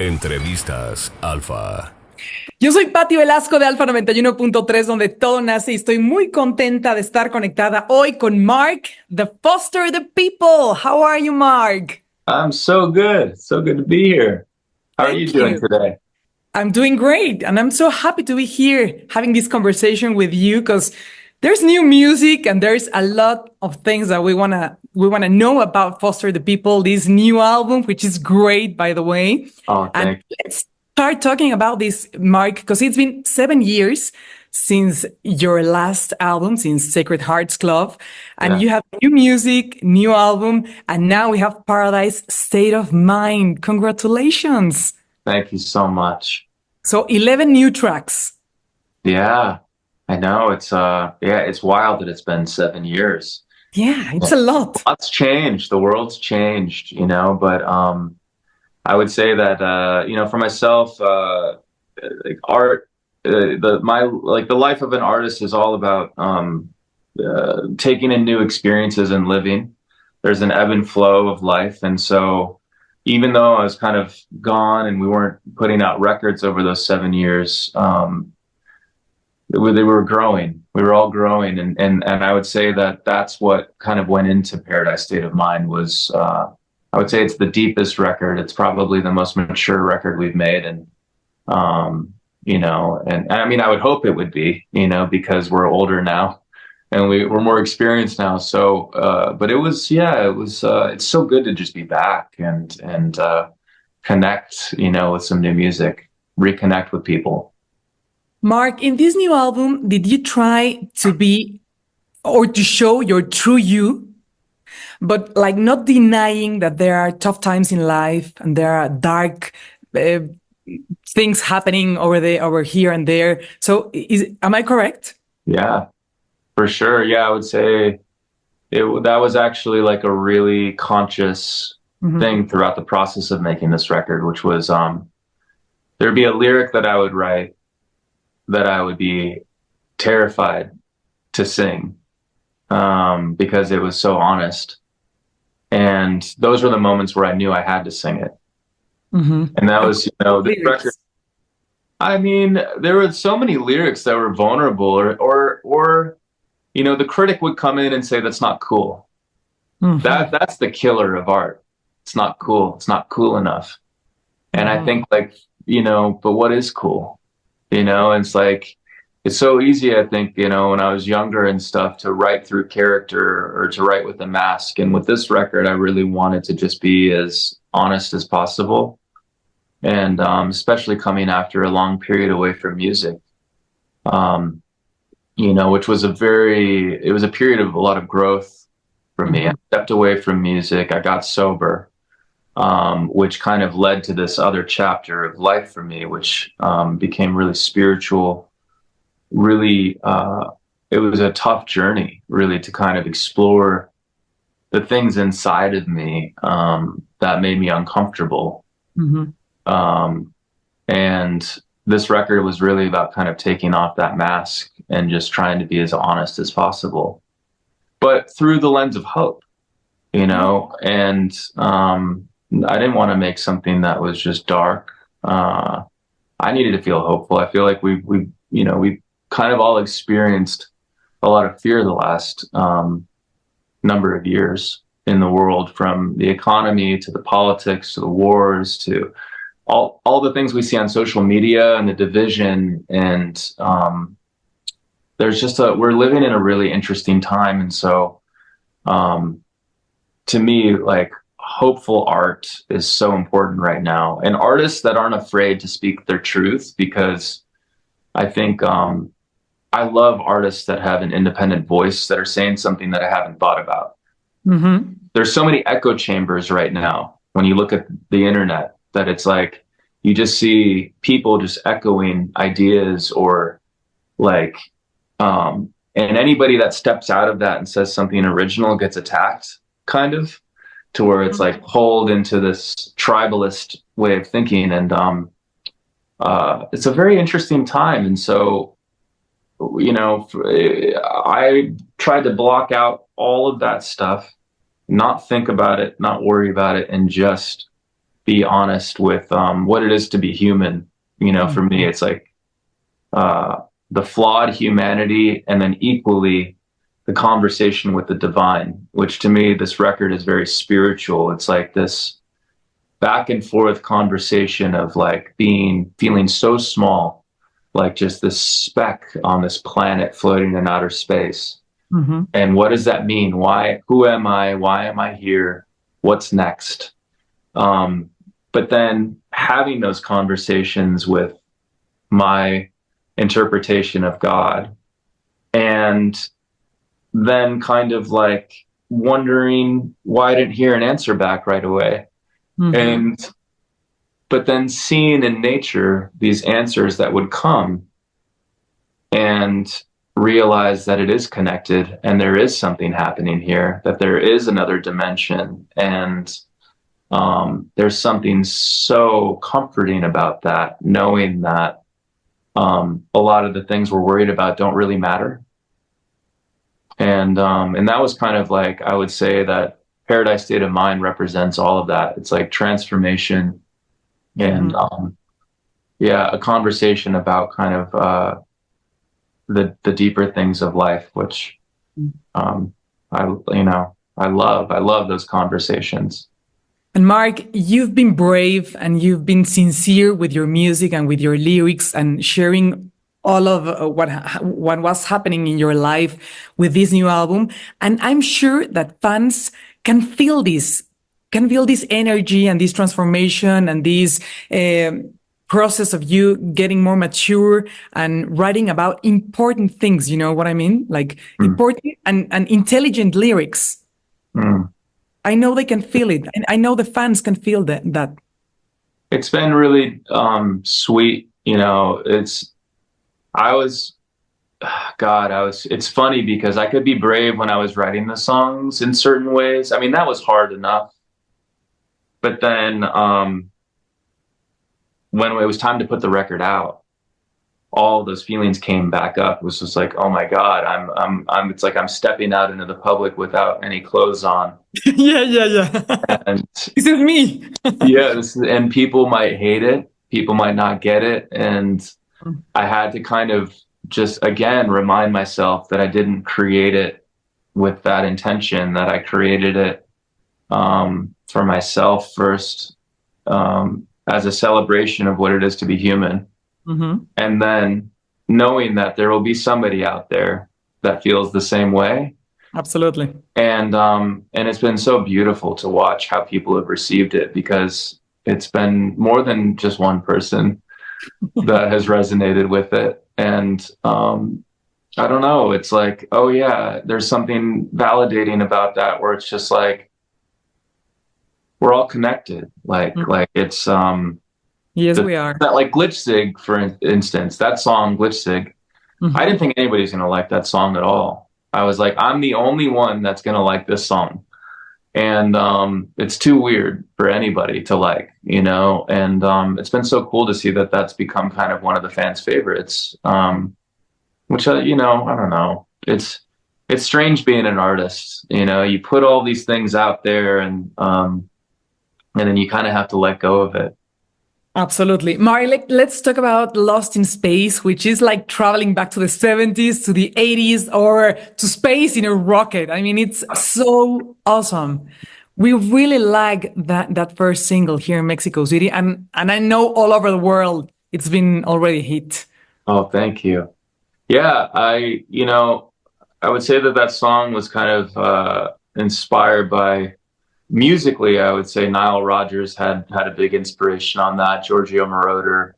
Entrevistas Alfa. Yo soy Patti Velasco de Alfa 91.3, donde todo nace, y estoy muy contenta de estar conectada hoy con Mark, the Foster the People. How are you, Mark? I'm so good. So good to be here. How are you Thank doing you. today? I'm doing great, and I'm so happy to be here having this conversation with you because there's new music and there's a lot of things that we wanna know about Foster the People, this new album, which is great, by the way. Oh, And thank you. let's start talking about this, Mark, because it's been 7 years since your last album, since Sacred Hearts Club, and Yeah. you have new music, new album, and now we have Paradise State of Mind. Congratulations. Thank you so much. So 11 new tracks. Yeah, I know. It's wild that it's been 7 years. Yeah, it's a lot. Lots changed. The world's changed, but I would say that for myself, like art, the life of an artist is all about taking in new experiences and living. There's an ebb and flow of life, and so even though I was kind of gone and we weren't putting out records over those 7 years, they were growing. We were all growing, and I would say that that's what kind of went into Paradise State of Mind was. I would say it's the deepest record. It's probably the most mature record we've made, and and I mean, I would hope it would be, because we're older now and we're more experienced now. So, but it's so good to just be back and connect, with some new music, reconnect with people. Mark, in this new album, did you try to be or to show your true you, but like not denying that there are tough times in life and there are dark uh, things happening over here and there? So, am I correct? Yeah, for sure. Yeah, I would say that was actually like a really conscious thing throughout the process of making this record, which was there'd be a lyric that I would write that I would be terrified to sing because it was so honest. And those were the moments where I knew I had to sing it. And that was, the record. I mean, there were so many lyrics that were vulnerable, or the critic would come in and say, that's not cool. That's the killer of art. It's not cool. It's not cool enough. And I think but what is cool? It's like, it's so easy, I think, when I was younger and stuff, to write through character or to write with a mask. And with this record, I really wanted to just be as honest as possible. And especially coming after a long period away from music, which was it was a period of a lot of growth for me. I stepped away from music. I got sober, which kind of led to this other chapter of life for me, which became really spiritual. Really, it was a tough journey, really, to kind of explore the things inside of me that made me uncomfortable. And this record was really about kind of taking off that mask and just trying to be as honest as possible, but through the lens of hope, and I didn't want to make something that was just dark. I needed to feel hopeful. I feel like we kind of all experienced a lot of fear the last number of years in the world, from the economy to the politics to the wars to all the things we see on social media and the division. And there's just we're living in a really interesting time. And so to me, like, hopeful art is so important right now, and artists that aren't afraid to speak their truth, because I think I love artists that have an independent voice, that are saying something that I haven't thought about. There's so many echo chambers right now when you look at the internet, that it's like you just see people just echoing ideas, or like and anybody that steps out of that and says something original gets attacked, kind of, to where it's like pulled into this tribalist way of thinking. And it's a very interesting time. And so, I tried to block out all of that stuff, not think about it, not worry about it, and just be honest with what it is to be human. You know, for me, it's like the flawed humanity, and then equally the conversation with the divine, which to me, this record is very spiritual. It's like this back and forth conversation of like feeling so small, like just this speck on this planet floating in outer space. And what does that mean? Who am I? Why am I here? What's next? But then having those conversations with my interpretation of God, and then kind of like wondering why I didn't hear an answer back right away. But then seeing in nature these answers that would come, and realize that it is connected and there is something happening here, that there is another dimension. And there's something so comforting about that, knowing that a lot of the things we're worried about don't really matter. And that was kind of like, I would say that Paradise State of Mind represents all of that. It's like transformation and a conversation about kind of the deeper things of life, which I love those conversations. And Mark, you've been brave and you've been sincere with your music and with your lyrics and sharing all of what was happening in your life with this new album. And I'm sure that fans can feel this energy and this transformation and this process of you getting more mature and writing about important things. You know what I mean? Like important and intelligent lyrics. I know they can feel it, and I know the fans can feel that. It's been really sweet. You know, it's funny because I could be brave when I was writing the songs in certain ways. I mean, that was hard enough. But then when it was time to put the record out, all those feelings came back up. It was just like, oh my God, it's like I'm stepping out into the public without any clothes on. Yeah. And this is me. Yes, and people might hate it. People might not get it. And I had to kind of just, again, remind myself that I didn't create it with that intention, that I created it for myself first, as a celebration of what it is to be human. And then knowing that there will be somebody out there that feels the same way. Absolutely. And it's been so beautiful to watch how people have received it, because it's been more than just one person that has resonated with it. And I don't know, it's like, oh yeah, there's something validating about that, where it's just like, we're all connected. Like it's, yes, we are. That, like Glitchzig, for instance, that song Glitchzig, I didn't think anybody's going to like that song at all. I was like, I'm the only one that's going to like this song. And it's too weird for anybody to like, you know, and it's been so cool to see that that's become kind of one of the fans' favorites, which, you know, I don't know. It's strange being an artist, you know, you put all these things out there and then you kind of have to let go of it. Absolutely. Mari, let's talk about Lost in Space, which is like traveling back to the 70s, to the 80s, or to space in a rocket. I mean, it's so awesome. We really like that first single here in Mexico City. And I know all over the world, it's been already hit. Oh, thank you. Yeah, I would say that song was kind of inspired by, musically, I would say Nile Rodgers had a big inspiration on that, Giorgio Moroder.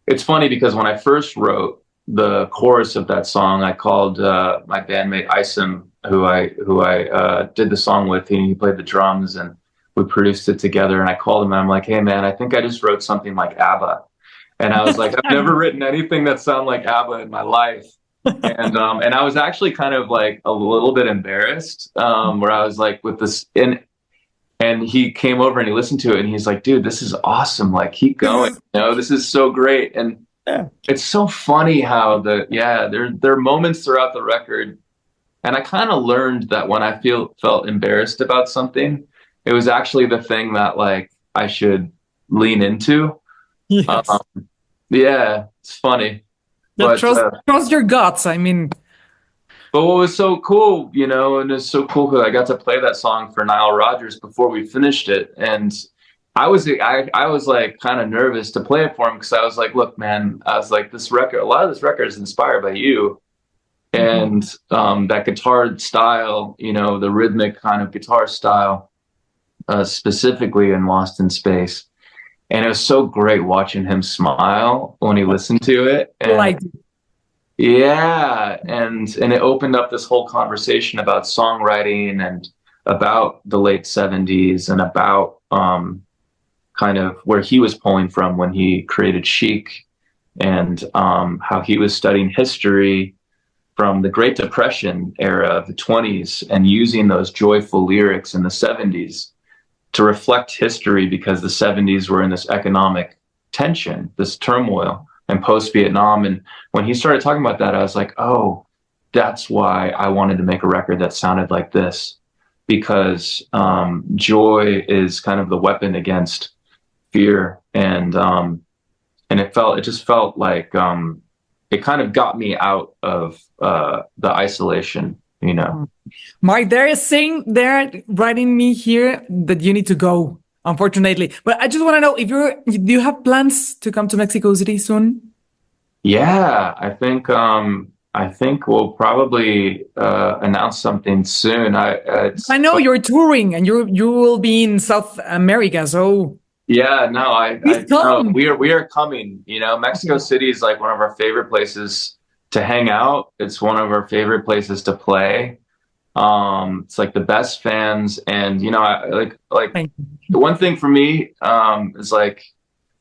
It's funny because when I first wrote the chorus of that song, I called my bandmate Isom, who I did the song with. He played the drums and we produced it together. And I called him and I'm like, hey man, I think I just wrote something like ABBA. And I was like, I've never written anything that sounded like ABBA in my life. And I was actually kind of like a little bit embarrassed, where I was like with this, and he came over and he listened to it and he's like, dude, this is awesome. Like, keep going. You know, this is so great. And it's so funny how there are moments throughout the record. And I kind of learned that when I felt embarrassed about something, it was actually the thing that like I should lean into. Yes. Yeah, it's funny. Yeah, But trust your guts. I mean, but what was so cool, you know, and it's so cool because I got to play that song for Nile Rodgers before we finished it, and I was like kind of nervous to play it for him because I was like, look, man, I was like, this record, a lot of this record is inspired by you, and that guitar style, you know, the rhythmic kind of guitar style, specifically in Lost in Space. And it was so great watching him smile when he listened to it. And like, yeah, and it opened up this whole conversation about songwriting and about the late 70s and about kind of where he was pulling from when he created Chic, and how he was studying history from the Great Depression era of the 20s and using those joyful lyrics in the 70s to reflect history, because the 70s were in this economic tension, this turmoil, and post-Vietnam. And when he started talking about that, I was like, oh, that's why I wanted to make a record that sounded like this, because joy is kind of the weapon against fear. And it just felt like it kind of got me out of the isolation, you know. Mark, they're writing me here that you need to go, unfortunately. But I just want to know if do you have plans to come to Mexico City soon? Yeah, I think we'll probably announce something soon. I know you're touring and you will be in South America, so yeah, no, come. we are coming. You know, Mexico City is like one of our favorite places to hang out. It's one of our favorite places to play. It's like the best fans, and you know, the one thing for me is like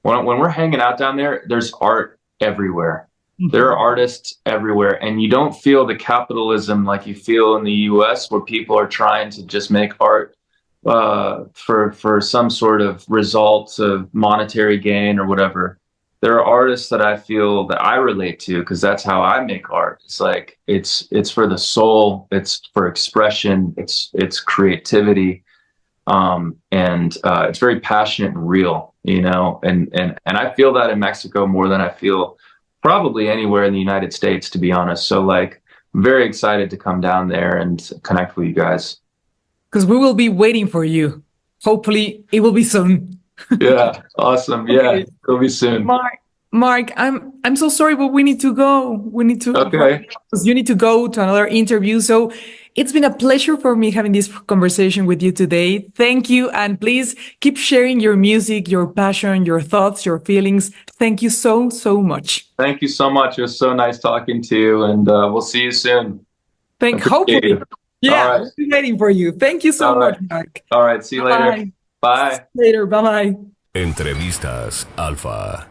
when we're hanging out down there, there's art everywhere. There are artists everywhere, and you don't feel the capitalism like you feel in the US, where people are trying to just make art for some sort of results of monetary gain or whatever. There are artists that I feel that I relate to, because that's how I make art. It's like it's for the soul, it's for expression, it's creativity, and it's very passionate and real, you know. And I feel that in Mexico more than I feel probably anywhere in the United States, to be honest. So like, I'm very excited to come down there and connect with you guys. Because we will be waiting for you. Hopefully, it will be soon. Yeah, awesome. Yeah, okay. It'll be soon. Mark, I'm so sorry, but we need to go. We need to. Okay. You need to go to another interview. So it's been a pleasure for me having this conversation with you today. Thank you, and please keep sharing your music, your passion, your thoughts, your feelings. Thank you so much. Thank you so much. It was so nice talking to you, and we'll see you soon. Hopefully. Yeah, right. I'll be waiting for you. Thank you so much, Mark. All right, see you later. Bye. Later, bye-bye. Entrevistas Alfa.